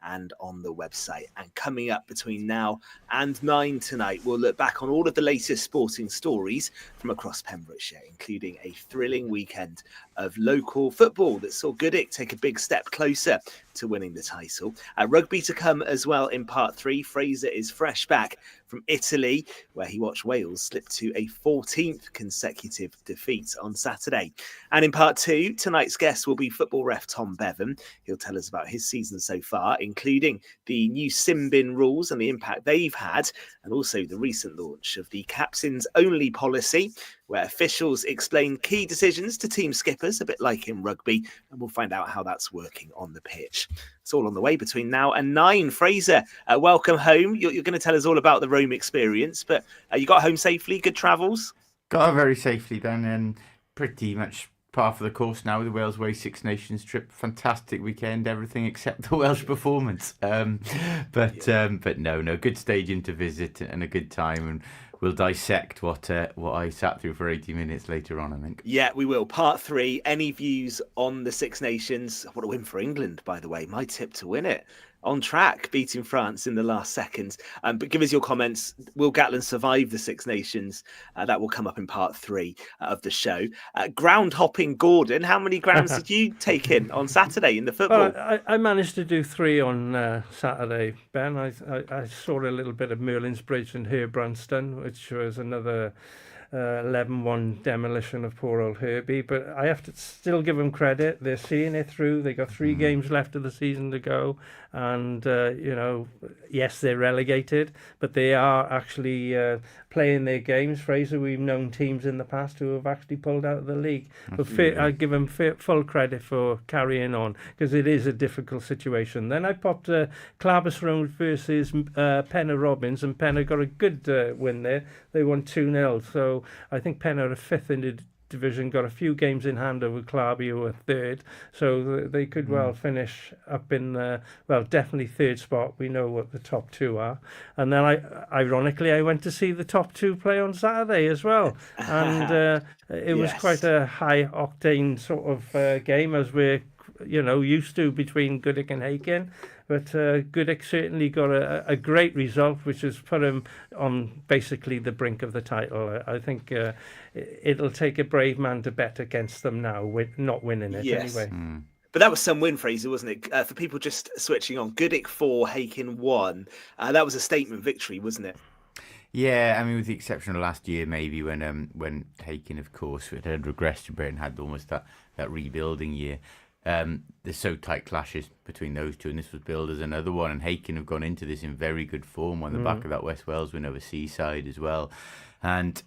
and on the website. And coming up between now and 9 tonight, we'll look back on all of the latest sporting stories from across Pembrokeshire, including a thrilling weekend of local football that saw Goodwick take a big step closer to winning the title. Rugby to come as well in part 3. Fraser is fresh back from Italy, where he watched Wales slip to a 14th consecutive defeat on Saturday. And in part 2, tonight's guest will be football ref Tom Bevan. He'll tell us about his season so far, including the new sin bin rules and the impact they've had, and also the recent launch of the captains only policy, where officials explain key decisions to team skippers, a bit like in rugby, and we'll find out how that's working on the pitch. It's all on the way between now and 9. Fraser, welcome home. You're going to tell us all about the Rome experience, but you got home safely, good travels? Got very safely then, and pretty much par for the course now with the Wales Way Six Nations trip. Fantastic weekend, everything except the Welsh performance. But no, good stadium to visit and a good time, and we'll dissect what I sat through for 80 minutes later on, I think. Yeah, we will. Part 3, any views on the Six Nations? What a win for England, by the way. My tip to win it. On track, beating France in the last seconds. But give us your comments. Will Gatland survive the Six Nations? That will come up in part 3 of the show. Ground hopping Gordon, how many grounds did you take in on Saturday in the football? Well, I managed to do 3 on Saturday, Ben. I saw a little bit of Merlin's Bridge and Herbrandston, which was another 11-1 demolition of poor old Herbie, but I have to still give them credit. They're seeing it through. They got 3 games left of the season to go, and yes, they're relegated, but they are actually playing their games. Fraser, we've known teams in the past who have actually pulled out of the league, but I give them full credit for carrying on, because it is a difficult situation. Then I popped Clarbus Road versus Penna Robins, and Penna got a good win there. They won 2-0, so I think Penna are 5th in the division, got a few games in hand over Clarby, who are 3rd, so they could well finish up in definitely 3rd spot. We know what the top 2 are. And then ironically I went to see the top 2 play on Saturday as well, and it was quite a high octane sort of game, as we're used to, between Goodwick and Hakin. But Goodwick certainly got a great result, which has put him on basically the brink of the title. I think it'll take a brave man to bet against them now, with not winning it anyway. But that was some win, Fraser, wasn't it? For people just switching on, Goodwick 4, Hakin 1. That was a statement victory, wasn't it? Yeah, I mean, with the exception of last year, maybe when Hakin, of course, it had regressed a bit and had almost that rebuilding year. There's so tight clashes between those two, and this was billed as another one. And Hakin have gone into this in very good form on the back of that West Wales win over Seaside as well. And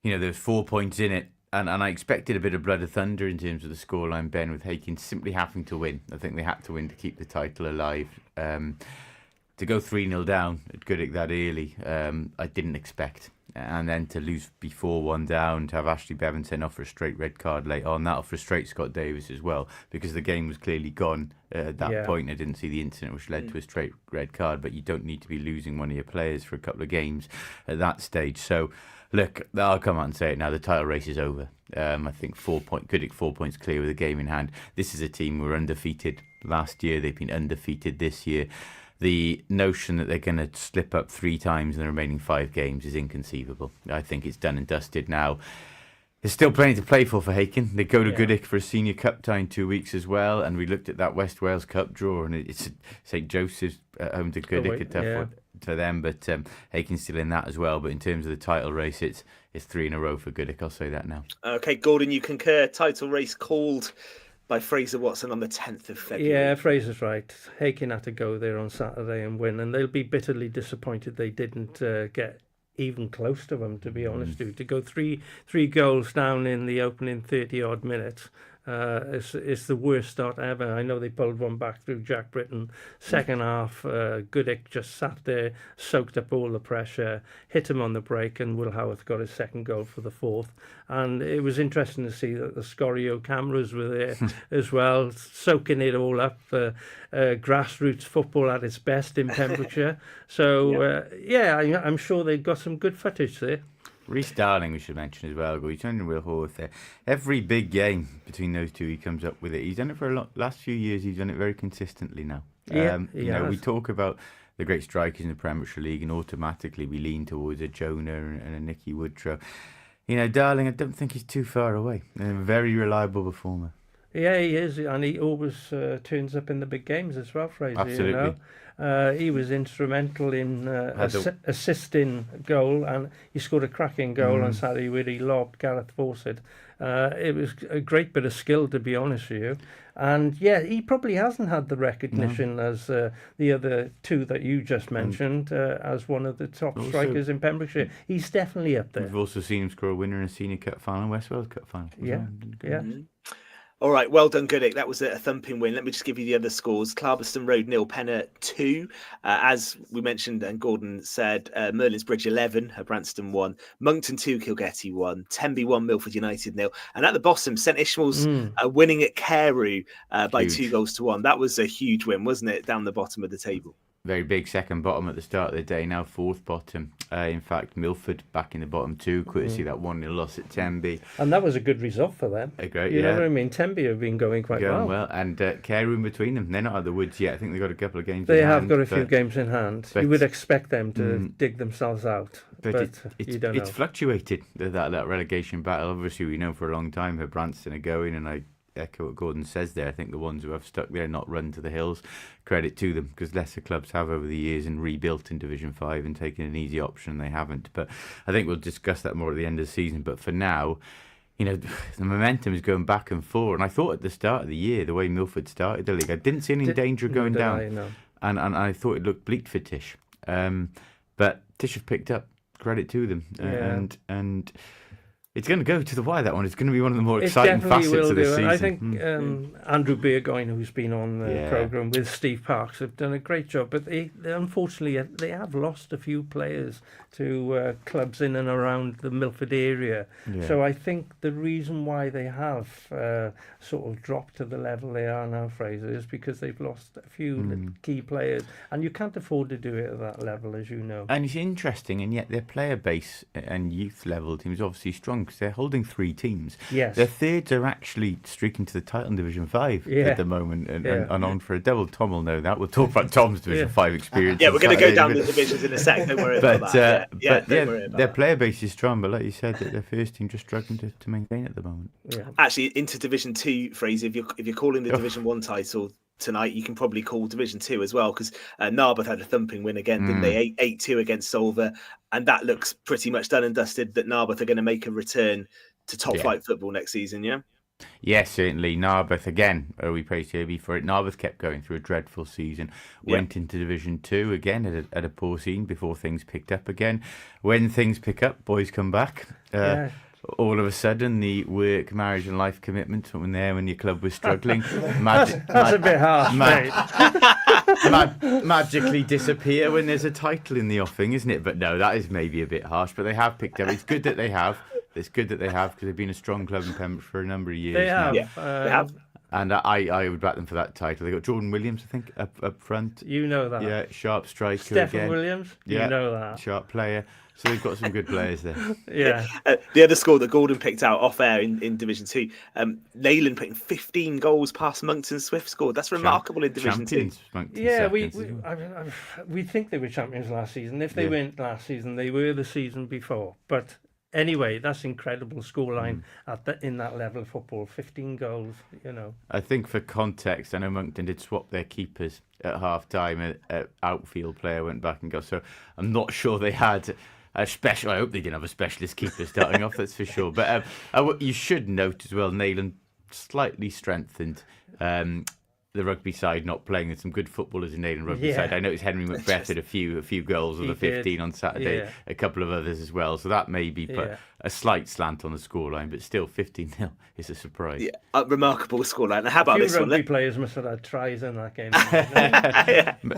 there's 4 points in it, and I expected a bit of blood of thunder in terms of the scoreline, Ben, with Hakin simply having to win. I think they had to win to keep the title alive. To go 3-0 down at Goodwick that early, I didn't expect. And then to lose before 1 down, to have Ashley Bevan sent off for a straight red card late on, that'll frustrate Scott Davis as well, because the game was clearly gone at that point. I didn't see the incident which led to a straight red card, but you don't need to be losing one of your players for a couple of games at that stage. So, look, I'll come out and say it now, the title race is over. I think Goodwick 4 points clear with a game in hand. This is a team who were undefeated last year. They've been undefeated this year. The notion that they're going to slip up 3 times in the remaining 5 games is inconceivable. I think it's done and dusted now. There's still plenty to play for Hakin. They go to Goodwick for a senior cup tie in 2 weeks as well, and we looked at that West Wales Cup draw, and it's St Joseph's at home to Goodwick, a tough one for them, but Hakin's still in that as well. But in terms of the title race, it's 3 in a row for Goodwick, I'll say that now. Okay, Gordon, you concur, title race called by Fraser Watson on the 10th of February. Yeah, Fraser's right. Hakin had to go there on Saturday and win, and they'll be bitterly disappointed they didn't get even close to them, to be honest with you. To go three goals down in the opening 30-odd minutes, it's the worst start ever. I know they pulled one back through Jack Britton. Second half, Goodwick just sat there, soaked up all the pressure, hit him on the break, and Will Howarth got his second goal for the 4th. And it was interesting to see that the Sgorio cameras were there as well, soaking it all up. Grassroots football at its best in Pembrokeshire. So, I'm sure they've got some good footage there. Rhys Darling, we should mention as well. He's turned in Will Haworth there. Every big game between those two, he comes up with it. He's done it for last few years. He's done it very consistently now. We talk about the great strikers in the Premiership League, and automatically we lean towards a Jonah and a Nicky Woodrow. Darling, I don't think he's too far away. A very reliable performer. Yeah, he is, and he always turns up in the big games as well, Fraser. Absolutely. He was instrumental in assisting goal, and he scored a cracking goal on Saturday where he lobbed Gareth Fawcett. It was a great bit of skill, to be honest with you. And yeah, he probably hasn't had the recognition as the other two that you just mentioned as one of the top strikers in Pembrokeshire. He's definitely up there. We've also seen him score a winner in a Senior Cup final, West Wales Cup final. Yeah. All right, well done, Goodwick. That was a thumping win. Let me just give you the other scores. Clarbeston Road 0, Penner 2. As we mentioned and Gordon said, Merlin's Bridge 11, Herbrandston 1. Monkton 2, Kilgetty 1. Tenby 1, Milford United 0. And at the bottom, St Ishmael's winning at Carew by 2-1. That was a huge win, wasn't it, down the bottom of the table? Very big second bottom at the start of the day, now fourth bottom. In fact, Milford back in the bottom too, courtesy that 1-0 loss at Tenby. And that was a good result for them. You know what I mean? Tenby have been going quite well. And Carew in between them. They're not out of the woods yet. I think they've got a couple of games in hand. They have got a few games in hand. You would expect them to dig themselves out. But you don't know. It's fluctuated, that relegation battle. Obviously, we know for a long time Herbrandston are going, and I echo what Gordon says there. I think the ones who have stuck there, not run to the hills, credit to them, because lesser clubs have over the years and rebuilt in Division 5 and taken an easy option. They haven't. But I think we'll discuss that more at the end of the season. But for now, the momentum is going back and forth. And I thought at the start of the year, the way Milford started the league, I didn't see any danger of going down. And I thought it looked bleak for Tish. But Tish have picked up. Credit to them. And it's going to go to the wire, that one. It's going to be one of the more exciting facets of this season. I think Andrew Burgoyne, who's been on the programme with Steve Parks, have done a great job. But unfortunately, they have lost a few players to clubs in and around the Milford area. Yeah. So I think the reason why they have sort of dropped to the level they are now, Fraser, is because they've lost a few key players. And you can't afford to do it at that level, as you know. And it's interesting, and yet their player base and youth level team is obviously strong, because they're holding 3 teams. Yes. Their thirds are actually streaking to the title in Division 5 at the moment and on for a double. Tom will know that. We'll talk about Tom's Division 5 experience. Yeah, we're going to go down the divisions in a sec. Don't worry about that. But their player base is strong. But like you said, their first team just struggling to maintain at the moment. Yeah. Actually, into Division 2, Fraser, if you're calling the Division 1 title tonight, you can probably call Division 2 as well, because Narberth had a thumping win again, didn't they? 8-2 against Solva, and that looks pretty much done and dusted, that Narberth are going to make a return to top flight football next season, yeah? Yes, certainly. Narberth, again, we praised JB for it. Narberth kept going through a dreadful season, went into Division 2 again at a poor scene before things picked up again. When things pick up, boys come back. All of a sudden, the work, marriage and life commitment when your club was struggling that's a bit harsh, magically disappear when there's a title in the offing, isn't it? But no, that is maybe a bit harsh, but they have picked up. It's good that they have. It's good that they have, because they've been a strong club in Pembroke for a number of years. They have. They have. And I would back them for that title. They got Jordan Williams, I think, up front. You know that. Yeah, sharp striker Stephen again. Williams. You know that. Sharp player. So they've got some good players there. Yeah. The other score that Gordon picked out off air in Division 2, Neyland putting 15 goals past Monkton Swift scored. That's remarkable in Division 2. Yeah, we think they were champions last season. If they weren't last season, they were the season before. But anyway, that's incredible scoreline in that level of football. 15 goals, I think for context, I know Monkton did swap their keepers at half time. An outfield player went back and got. So I'm not sure they had a special. I hope they didn't have a specialist keeper starting off, that's for sure. But you should note as well, Neyland slightly strengthened. The rugby side not playing. There's some good footballers in Neyland rugby side. I noticed Henry Macbeth had a few goals with the 15 on Saturday, a couple of others as well. So that maybe put a slight slant on the scoreline, but still 15-0 is a surprise. Yeah, remarkable scoreline. And how about this one? Rugby players must have had tries in that game.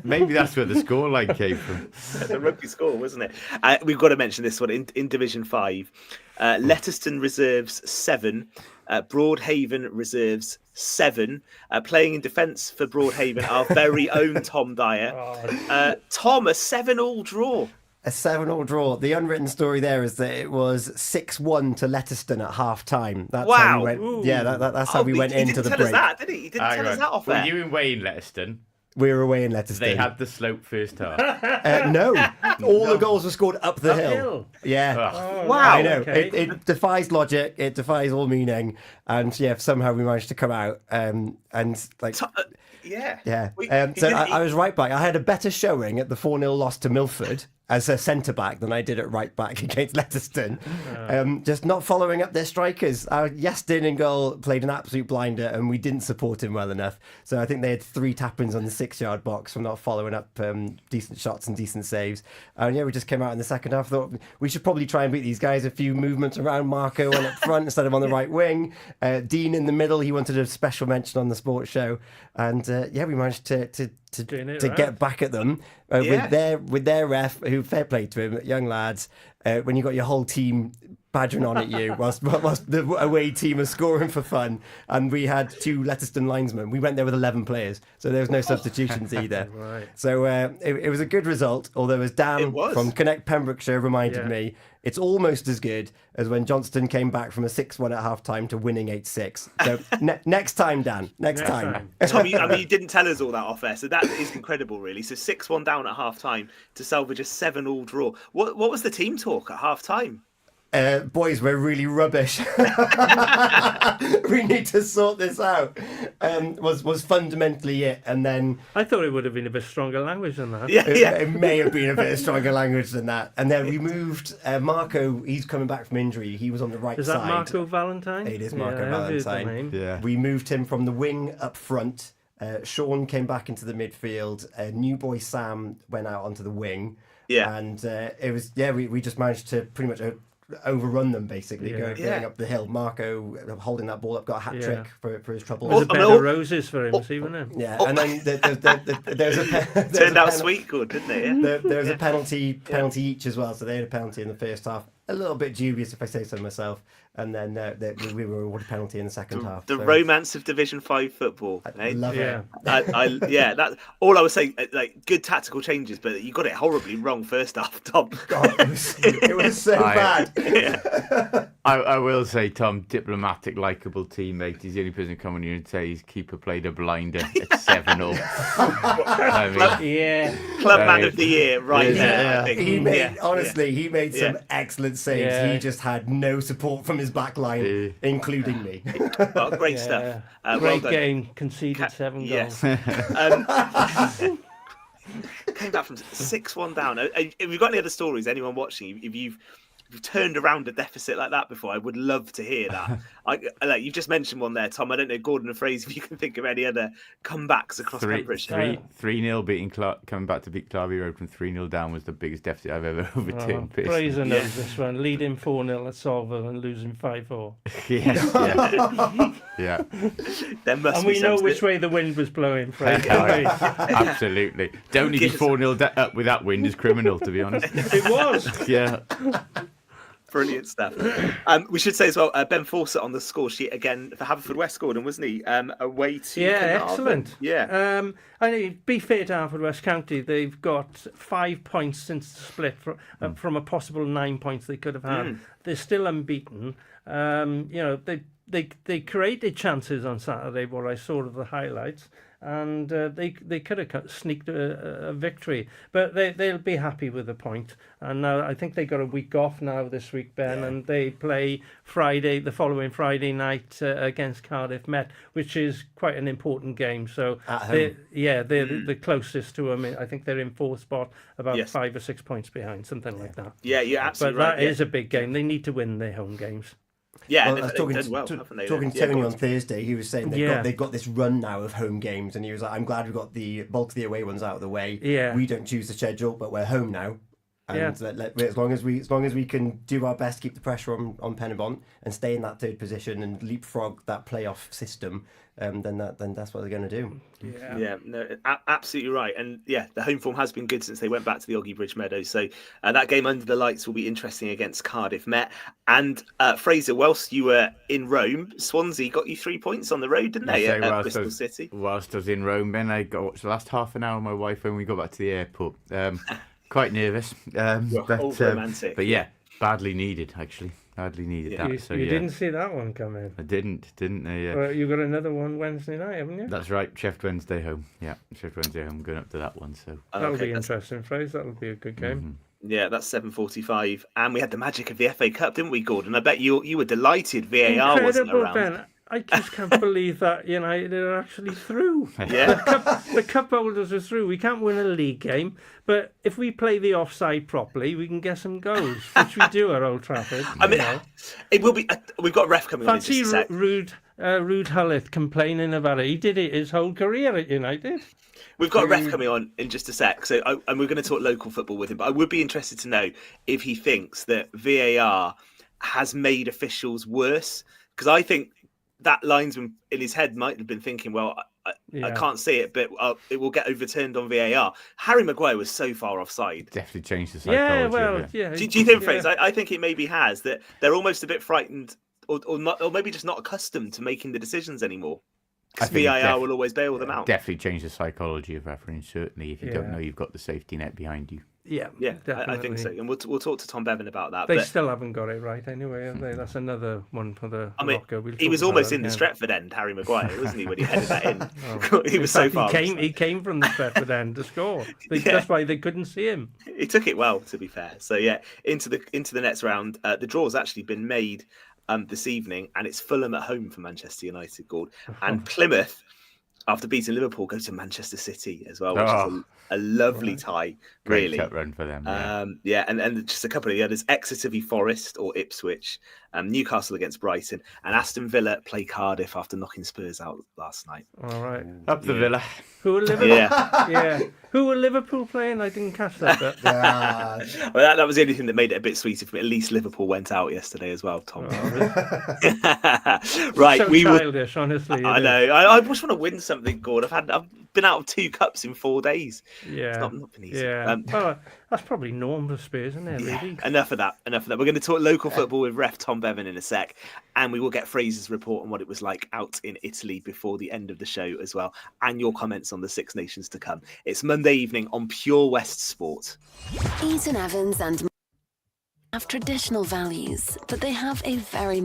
Maybe that's where the scoreline came from. The rugby score, wasn't it? We've got to mention this one in Division 5. Letterston reserves 7. Broadhaven reserves 7. Playing in defence for Broadhaven, our very own Tom Dyer. Tom, a 7-7 draw. A 7-7 draw. The unwritten story there is that it was 6-1 to Letterston at half time. That's how we went. Yeah, that's how we went into the break. He didn't tell us that, did he? He didn't tell us that off air. Were you and Wayne Letterston? We were away in Letterston. They had the slope first half. No, all the goals were scored up the hill. Uphill? Yeah. Oh, Wow. I know. okay. It defies logic. It defies all meaning. And yeah, somehow we managed to come out. And like, Yeah. yeah. We- So I was right back. I had a better showing at the 4-0 loss to Milford as a centre back than I did at right back against Letterston. Just not following up their strikers. Yestin in goal played an absolute blinder, and we didn't support him well enough. So I think they had 3 tap-ins on the 6-yard box from not following up decent shots and decent saves. And yeah, we just came out in the second half. Thought we should probably try and beat these guys. A few movements around. Marco went up front instead of on the right wing. Dean in the middle. He wanted a special mention on the sports show, and yeah, we managed to get back at them with their ref, who fair play to him, young lads. When you got your whole team badgering on at you whilst the away team are scoring for fun, and we had 2 Letterston linesmen. We went there with 11 players, so there was no substitutions either. Right. So it was a good result, although as Dan from Connect Pembrokeshire reminded me, it's almost as good as when Johnston came back from a 6-1 at half-time to winning 8-6. So next time, Dan, next time. Tom, you didn't tell us all that off air, so that is incredible, really. So 6-1 down at half-time to salvage a 7-all draw. What was the team talk at half-time? Boys, we're really rubbish. We need to sort this out. Was fundamentally it, and then I thought it would have been a bit stronger language than that. it may have been a bit stronger language than that. And then we moved Marco. He's coming back from injury. He was on the right Is side. that Marco Valentine? It is Marco I've heard the Valentine. name. Yeah. We moved him from the wing up front. Sean came back into the midfield. New boy Sam went out onto the wing. Yeah. And it was we just managed to pretty much overrun them, basically, going up the hill. Marco holding that ball up, got a hat trick for his trouble. It was a bed of roses for him, wasn't it? Yeah, and then there's a Turned out sweet good, didn't it? Yeah. there was a penalty each as well, so they had a penalty in the first half. A little bit dubious, if I say so myself, and then we were awarded a penalty in the second half. The romance of Division 5 football. I love it. That all I was saying, like, good tactical changes, but you got it horribly wrong first half, Tom. God, it was so bad. I will say, Tom, diplomatic, likeable teammate. He's the only person to come on here and say his keeper played a blinder at 7-0. Club man of the year, right there. Yeah. I think. He made some excellent saves. Yeah. He just had no support from his back line, including me. Well, great stuff. Great well game, conceded 7 goals. Yes. Came back from 6-1 down. Have you got any other stories? Anyone watching? If you've turned around a deficit like that before, I would love to hear that. You just mentioned one there, Tom. I don't know, Gordon and Fraser, if you can think of any other comebacks across Pembrokeshire. 3-0 beating coming back to beat Clarby Road from 3-0 down was the biggest deficit I've ever overturned. Fraser knows this one. Leading 4-0 at Solville and losing 5-4. Yeah. There must and be we know something. which way the wind was blowing, Fraser. Absolutely. Don't need to be 4-0 up with that wind is criminal, to be honest. It was. Yeah. Brilliant stuff. We should say as well, Ben Fawcett on the score sheet again for Haverfordwest, Gordon, wasn't he? Away to Carnarvon. Excellent. Yeah. And be fair to Haverfordwest County, they've got 5 points since the split from a possible 9 points they could have had. They're still unbeaten. They created chances on Saturday, what I saw of the highlights, and they could have sneaked a victory, but they'll be happy with the point. And now I think they got a week off now this week, Ben, and they play the following Friday night against Cardiff Met, which is quite an important game. So they're the closest to them. I think they're in 4th spot, about 5 or 6 points behind, something like that. Yeah, you're absolutely right. But that is a big game. They need to win their home games. Yeah, I was talking to Tony on Thursday. He was saying they've got this run now of home games, and he was like, "I'm glad we've got the bulk of the away ones out of the way. Yeah. We don't choose the schedule, but we're home now, and as long as we can do our best, keep the pressure on Penybont and stay in that 3rd position and leapfrog that playoff system, then that's what they're going to do." Absolutely right. And the home form has been good since they went back to the Oggy Bridge Meadows. So that game under the lights will be interesting against Cardiff Met. And Fraser, whilst you were in Rome, Swansea got you 3 points on the road, didn't they? At Bristol City. Whilst I was in Rome, Ben, I got watched the last half an hour with my wife when we got back to the airport. Quite nervous, romantic. But yeah, badly needed actually. Hardly needed Yeah. that. So you yeah, didn't see that one coming. I didn't I? Well, you got another one Wednesday night, haven't you? That's right. Sheffield Wednesday home. Yeah, Sheffield Wednesday home. Going up to that one. So That'll Okay, be that's- interesting, Fraser. That'll be a good game. Yeah, that's 7:45, and we had the magic of the FA Cup, didn't we, Gordon? I bet you were delighted VAR wasn't Incredible, around. Ben. I just can't believe that United are actually through. Yeah. The cup holders are through. We can't win a league game, but if we play the offside properly, we can get some goals, which we do at Old Trafford. I mean, it will be. We've got a ref coming on in Fancy just a sec. Rude Hullett complaining about it. He did it his whole career at United. We've got a ref coming on in just a sec, and we're going to talk local football with him. But I would be interested to know if he thinks that VAR has made officials worse, because I think that linesman in his head might have been thinking, well, I can't see it, but it will get overturned on VAR. Harry Maguire was so far offside. definitely changed the psychology. of it. yeah. Do you think, Fraser? I think it maybe has, that they're almost a bit frightened, or not, or maybe just not accustomed to making the decisions anymore. Because think VAR will always bail them out. Definitely changed the psychology of refereeing. Certainly, if you don't know, you've got the safety net behind you. Yeah, Yeah, definitely. I think so. And we'll talk to Tom Bevan about that. They but still haven't got it right anyway, have they? That's another one for the locker. We'll he talk was about almost it in the again. Stretford end, Harry Maguire, wasn't he, when he headed that in? Oh. He was In so fact, far. He came from the Stretford end to score. Yeah. That's why they couldn't see him. He took it well, to be fair. So yeah, into the next round. The draw's actually been made this evening, and it's Fulham at home for Manchester United, Gord, and Plymouth, after beating Liverpool, go to Manchester City as well, which is a lovely tie, really. Great cup run for them. Yeah, and just a couple of the others: Exeter v Forest or Ipswich, Newcastle against Brighton, and Aston Villa play Cardiff after knocking Spurs out last night. All right. Up the Villa. Who were Liverpool? Yeah. Who were Liverpool playing? I didn't catch that bit. Well, that was the only thing that made it a bit sweeter for me. At least Liverpool went out yesterday as well, Tom. Right, So childish, honestly. I know. I just want to win something, Gord. I've been out of 2 cups in 4 days. Yeah. It's not been easy. Yeah. Well, that's probably normal for Spurs, isn't it, really? Enough of that. We're going to talk local football with ref Tom Bevan in a sec, and we will get Fraser's report on what it was like out in Italy before the end of the show as well, and your comments on the Six Nations to come. It's Monday evening on Pure West Sport. Eaton-Evans and have traditional values, but they have a very